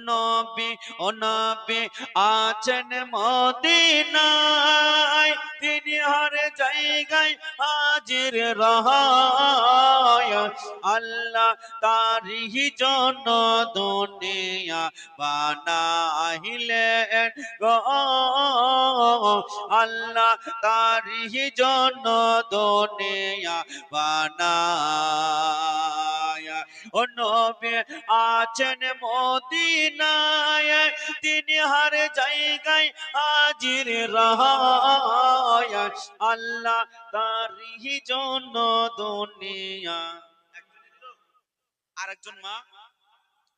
নবী ও নবী আছেন মদিনায়, তিনি হর জায়গায় হাজির রহায়। আল্লাহ তারি জন্য দুনিয়া বানাইলেন গো, আল্লাহ তারি জন্য দুনিয়া বানায়। ও নবী আছেন মদিনায়, তিনি হর জায়গায় হাজির রহায়। আল্লাহ তারি জন্য দুনিয়া। আরেকজন মা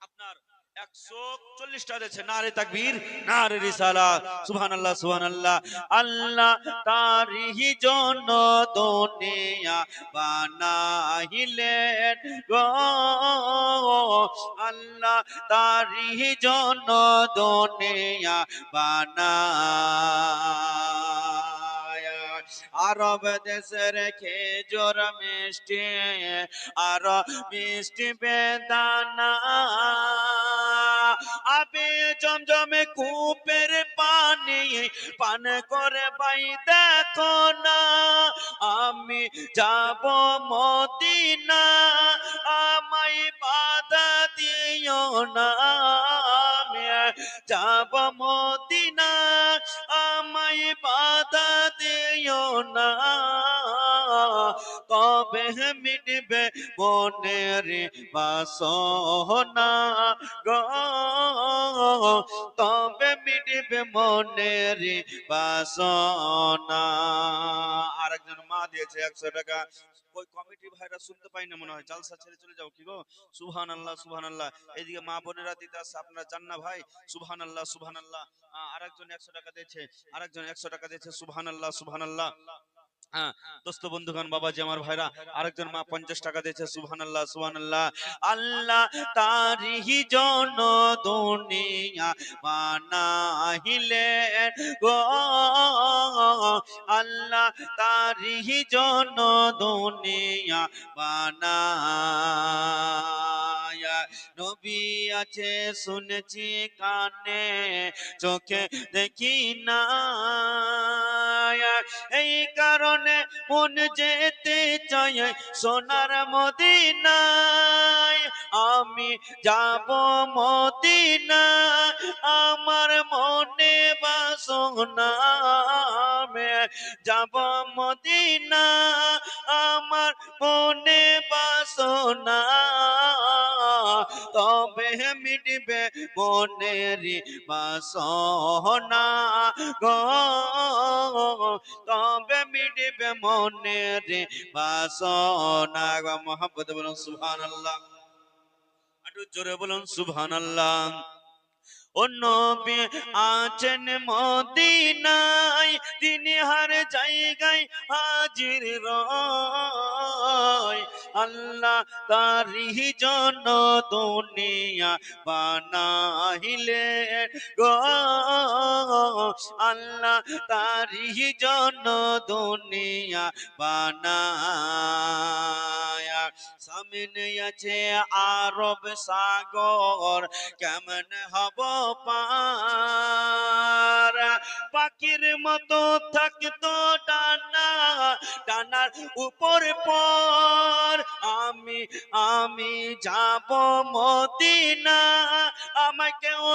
আপনার 140টা দিয়েছে। নারে তাকবীর, নারে রিসালাত, সুবহানাল্লাহ সুবহানাল্লাহ। আল্লাহ তারি জন্য দুনিয়া বানাইলেন গো, আল্লাহ তারি জন্য দুনিয়া বানায়। আরব দেশের খেজুর মিষ্টি, আর মিষ্টি বেদানা, আবে জমজমে কূপের পানি পান করে ভাই দেখো না। আমি যাব মদিনা, আমায় বাধা দিও না। আমি যাব মদিনা, আমায় বাধা দিও না। তবে মিটবে মনের বাসনা গো, তবে মিটবে মনের বাসনা। আরেকজন মা দিয়েছে 100 টাকা। ওই কমিটি ভাইরা শুনতে পাই না মনে হয়, জালসা ছেড়ে চলে যাও কি গো? সুবহানাল্লাহ সুবহানাল্লাহ। এইদিকে মা বোনেরা দিতে আসছে, আপনারা জান না ভাই? সুবহানাল্লাহ সুবহানাল্লাহ। আরেকজন 100 টাকা দিয়েছে, আরেকজন 100 টাকা দিয়েছে। সুবহানাল্লাহ সুবহানাল্লাহ। হ্যাঁ দোস্ত বন্ধুগণ বাবাজি আমার ভাইরা, আরেকজন মা 50 টাকা দিয়েছে। সুবহানাল্লাহ সুবহানাল্লাহ। আল্লাহ তারি জন্য দুনিয়া বানাইলেন গো, আল্লাহ তারি জন্য দুনিয়া বানায়। নবী আছে শুনেছি কানে, চোখে দেখি না, এই কারণে মন যেতে চাই সোনার মদিনায়। আমি যাব মদিনা, আমার মনে বাসনা। আমি যাব মদিনা, আমার মনে বাসনা। তবে মিটবে মনের বাসনা গো, তবে মিটবে মনের বাসনা গো। মোহাম্মদ বলুন সুবহানাল্লাহ, একটু জোরে বলুন সুবহানাল্লাহ। ও নবী আছেন মদিনায়, তিনি হর জায়গায় হাজির রয়। আল্লাহ তারি জন্য দুনিয়া বানাইলেন গো, আল্লাহ তারি জন্য দুনিয়া বানায়। সামনে আছে আরব সাগর, কেমন হব পার। পাখির মতো থাকতো ডানা, ডানার উপর পর। আমি যাব মদিনা, আমাকেও